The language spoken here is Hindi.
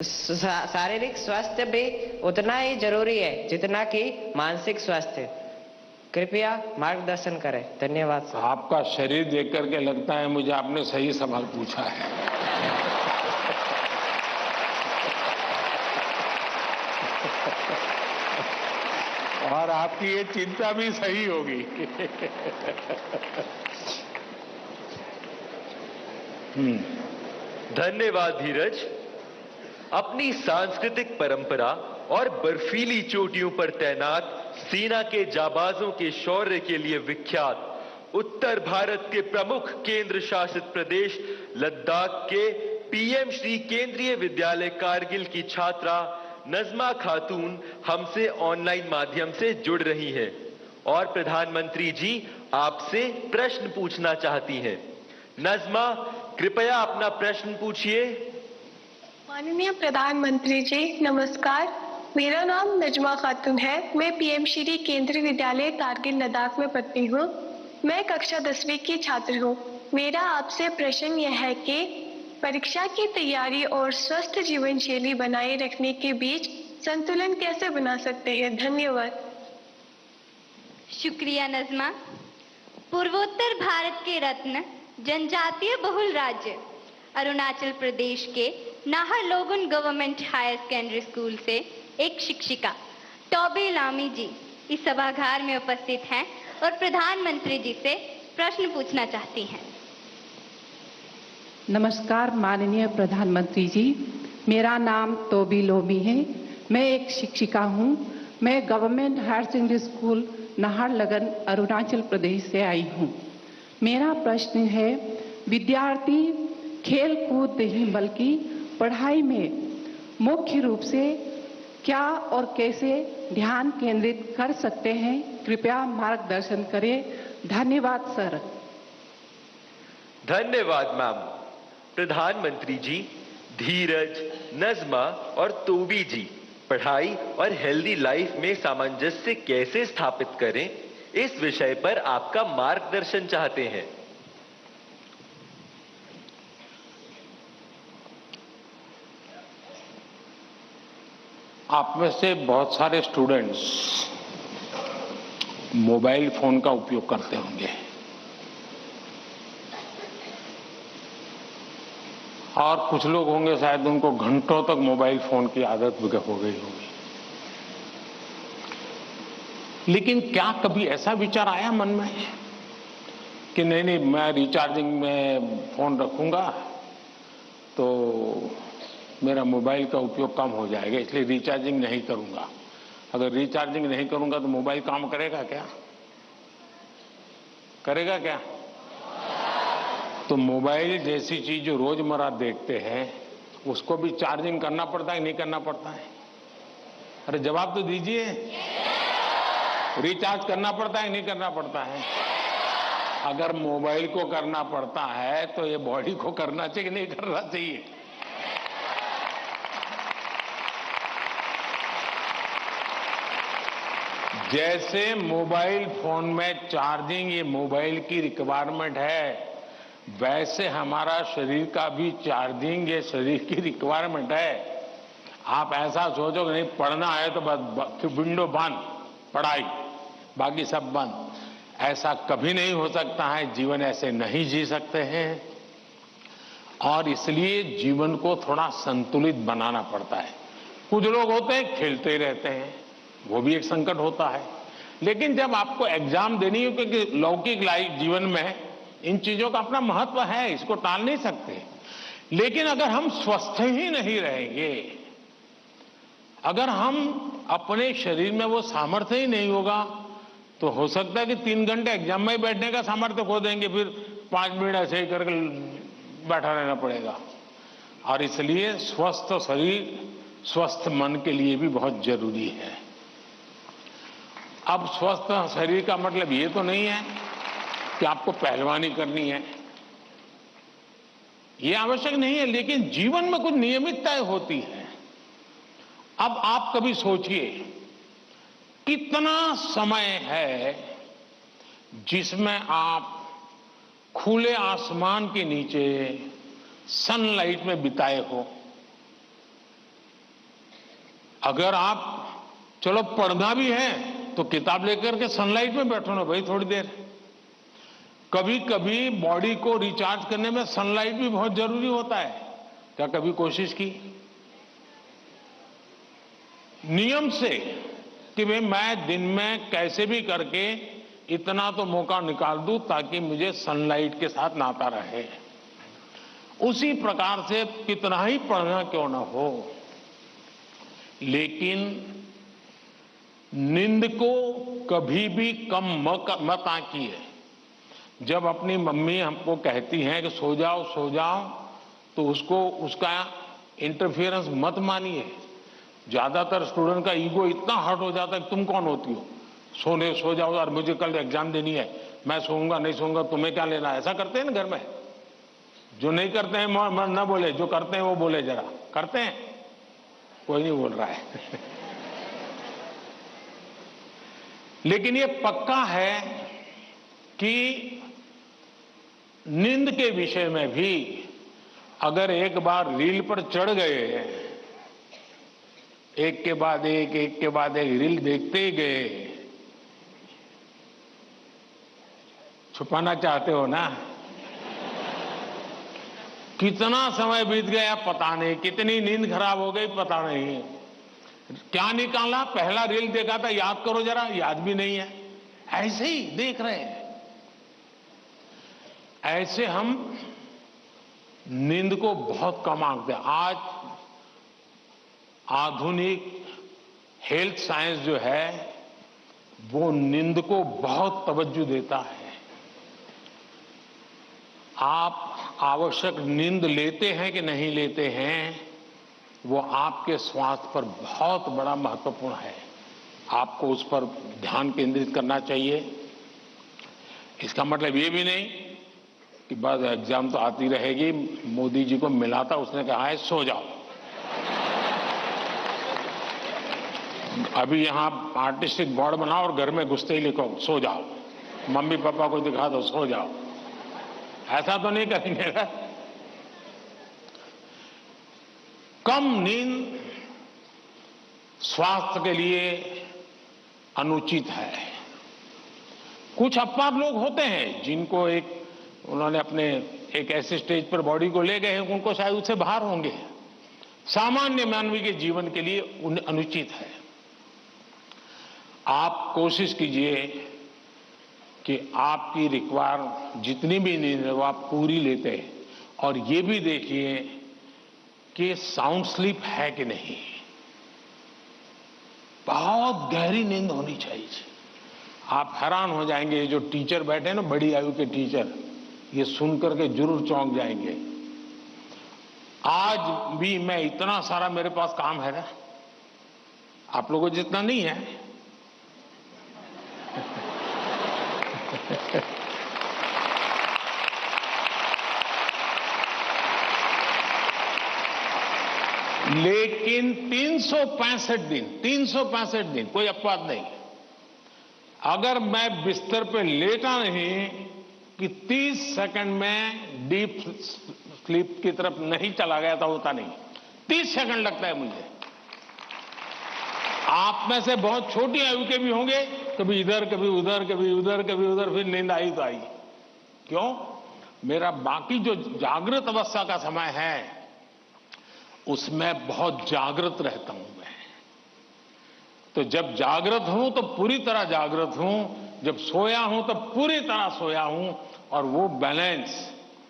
शारीरिक स्वास्थ्य भी उतना ही जरूरी है जितना कि मानसिक स्वास्थ्य। कृपया मार्गदर्शन करें। धन्यवाद सर। आपका शरीर देख करके लगता है मुझे आपने सही सवाल पूछा है। और आपकी ये चिंता भी सही होगी। धन्यवाद धीरज। अपनी सांस्कृतिक परंपरा और बर्फीली चोटियों पर तैनात सेना के जाबाजों के शौर्य के लिए विख्यात उत्तर भारत के प्रमुख केंद्र शासित प्रदेश लद्दाख के पीएम श्री केंद्रीय विद्यालय कारगिल की छात्रा नजमा खातून हमसे ऑनलाइन माध्यम से जुड़ रही हैं और प्रधानमंत्री जी आपसे प्रश्न पूछना चाहती हैं। नजमा, कृपया अपना प्रश्न पूछिए। माननीय प्रधानमंत्री जी नमस्कार। मेरा नाम नजमा खातून है। मैं पीएम श्री केंद्रीय विद्यालय कारगिल लद्दाख में पढ़ती हूँ। मैं कक्षा 10वीं की छात्र हूँ। मेरा आपसे प्रश्न यह है कि परीक्षा की तैयारी और स्वस्थ जीवन शैली बनाए रखने के बीच संतुलन कैसे बना सकते हैं? धन्यवाद। शुक्रिया नजमा। पूर्वोत्तर भारत के रत्न जनजातीय बहुल राज्य अरुणाचल प्रदेश के Naharlagun government higher secondary school से एक शिक्षिका टॉबी लामी जी इस सभागार में उपस्थित हैं और प्रधानमंत्री जी से प्रश्न पूछना चाहती हैं। नमस्कार माननीय प्रधानमंत्री जी, मेरा नाम तोबी लोमी है। मैं एक शिक्षिका हूँ। मैं government higher secondary school Naharlagun Arunachal Pradesh से आई हूँ। मेरा प्रश्न है, विद्यार्थी खेल कूद नहीं बल्कि पढ़ाई में मुख्य रूप से क्या और कैसे ध्यान केंद्रित कर सकते हैं? कृपया मार्गदर्शन करें। धन्यवाद सर। धन्यवाद मैम। प्रधानमंत्री जी, धीरज, नजमा और तोबी जी पढ़ाई और हेल्दी लाइफ में सामंजस्य कैसे स्थापित करें, इस विषय पर आपका मार्गदर्शन चाहते हैं। आप में से बहुत सारे स्टूडेंट्स मोबाइल फोन का उपयोग करते होंगे और कुछ लोग होंगे शायद उनको घंटों तक मोबाइल फोन की आदत हो गई होगी। लेकिन क्या कभी ऐसा विचार आया मन में कि नहीं मैं रिचार्जिंग में फोन रखूंगा तो मेरा मोबाइल का उपयोग कम हो जाएगा, इसलिए रिचार्जिंग नहीं करूंगा। अगर रिचार्जिंग नहीं करूंगा तो मोबाइल काम करेगा क्या? करेगा क्या? तो मोबाइल जैसी चीज जो रोजमर्रा देखते हैं उसको भी चार्जिंग करना पड़ता है, नहीं करना पड़ता है? अरे जवाब तो दीजिए। रिचार्ज करना पड़ता है, नहीं करना पड़ता है? अगर मोबाइल को करना पड़ता है तो ये बॉडी को करना चाहिए कि नहीं करना चाहिए? जैसे मोबाइल फोन में चार्जिंग ये मोबाइल की रिक्वायरमेंट है, वैसे हमारा शरीर का भी चार्जिंग ये शरीर की रिक्वायरमेंट है। आप ऐसा सोचो कि नहीं पढ़ना है तो बस विंडो बंद, पढ़ाई बाकी सब बंद, ऐसा कभी नहीं हो सकता है। जीवन ऐसे नहीं जी सकते हैं और इसलिए जीवन को थोड़ा संतुलित बनाना पड़ता है। कुछ लोग होते हैं खेलते ही रहते हैं, वो भी एक संकट होता है। लेकिन जब आपको एग्जाम देनी हो, क्योंकि लौकिक लाइफ जीवन में इन चीजों का अपना महत्व है, इसको टाल नहीं सकते। लेकिन अगर हम स्वस्थ ही नहीं रहेंगे, अगर हम अपने शरीर में वो सामर्थ्य ही नहीं होगा, तो हो सकता है कि 3 घंटे एग्जाम में बैठने का सामर्थ्य खो देंगे, फिर 5 मिनट ऐसे ही करके बैठा रहना पड़ेगा। और इसलिए स्वस्थ शरीर स्वस्थ मन के लिए भी बहुत जरूरी है। अब स्वस्थ शरीर का मतलब ये तो नहीं है कि आपको पहलवानी करनी है, ये आवश्यक नहीं है, लेकिन जीवन में कुछ नियमितताएं होती है। अब आप कभी सोचिए कितना समय है जिसमें आप खुले आसमान के नीचे सनलाइट में बिताए हो। अगर आप चलो पढ़ना भी है तो किताब लेकर के सनलाइट में बैठो ना भाई थोड़ी देर। कभी कभी बॉडी को रिचार्ज करने में सनलाइट भी बहुत जरूरी होता है। क्या कभी कोशिश की नियम से कि भाई मैं दिन में कैसे भी करके इतना तो मौका निकाल दूं ताकि मुझे सनलाइट के साथ नाता रहे। उसी प्रकार से कितना ही पढ़ना क्यों ना हो, लेकिन नींद को कभी भी कम मत आंकिए। जब अपनी मम्मी हमको कहती हैं कि सो जाओ तो उसका इंटरफियरेंस मत मानिए। ज्यादातर स्टूडेंट का ईगो इतना हर्ट हो जाता है कि तुम कौन होती हो, सो जाओ और मुझे कल एग्जाम देनी है, मैं सोऊंगा नहीं सोऊंगा तुम्हें क्या लेना। ऐसा करते हैं ना घर में। जो नहीं करते हैं न बोले, जो करते हैं वो बोले। जरा करते हैं, कोई नहीं बोल रहा है। लेकिन ये पक्का है कि नींद के विषय में भी अगर एक बार रील पर चढ़ गए, एक के बाद एक रील देखते गए, छुपाना चाहते हो ना। कितना समय बीत गया पता नहीं, कितनी नींद खराब हो गई पता नहीं। क्या निकाला, पहला रील देखा था, याद करो जरा, याद भी नहीं है, ऐसे ही देख रहे हैं। ऐसे हम नींद को बहुत कम आंकते हैं। आज आधुनिक हेल्थ साइंस जो है वो नींद को बहुत तवज्जो देता है। आप आवश्यक नींद लेते हैं कि नहीं लेते हैं, वो आपके स्वास्थ्य पर बहुत बड़ा महत्वपूर्ण है। आपको उस पर ध्यान केंद्रित करना चाहिए। इसका मतलब ये भी नहीं कि बस एग्जाम तो आती रहेगी। मोदी जी को मिला था, उसने कहा है सो जाओ। अभी यहां आर्टिस्टिक बोर्ड बनाओ और घर में घुसते ही लिखो सो जाओ, मम्मी पापा को दिखा दो सो जाओ। ऐसा तो नहीं करेंगे ना। कम नींद स्वास्थ्य के लिए अनुचित है। कुछ अपवाद लोग होते हैं जिनको उन्होंने अपने एक ऐसे स्टेज पर बॉडी को ले गए हैं, उनको शायद उससे बाहर होंगे। सामान्य मानवीय के जीवन के लिए अनुचित है। आप कोशिश कीजिए कि आपकी रिक्वायर जितनी भी नींद है वो आप पूरी लेते हैं, और ये भी देखिए कि साउंड स्लीप है कि नहीं। बहुत गहरी नींद होनी चाहिए। आप हैरान हो जाएंगे, जो टीचर बैठे हैं ना, बड़ी आयु के टीचर, ये सुनकर के जरूर चौंक जाएंगे। आज भी मैं इतना सारा मेरे पास काम है ना, आप लोगों जितना नहीं है। लेकिन 365 दिन कोई अपवाद नहीं। अगर मैं बिस्तर पे लेटा नहीं कि 30 सेकंड में डीप स्लीप की तरफ नहीं चला गया था, होता नहीं। 30 सेकंड लगता है मुझे। आप में से बहुत छोटी आयु के भी होंगे, कभी इधर कभी उधर, कभी उधर कभी उधर, फिर नींद आई तो आई। क्यों? मेरा बाकी जो जागृत अवस्था का समय है उसमें बहुत जागृत रहता हूं मैं। तो जब जागृत हूं तो पूरी तरह जागृत हूं, जब सोया हूं तो पूरी तरह सोया हूं, और वो बैलेंस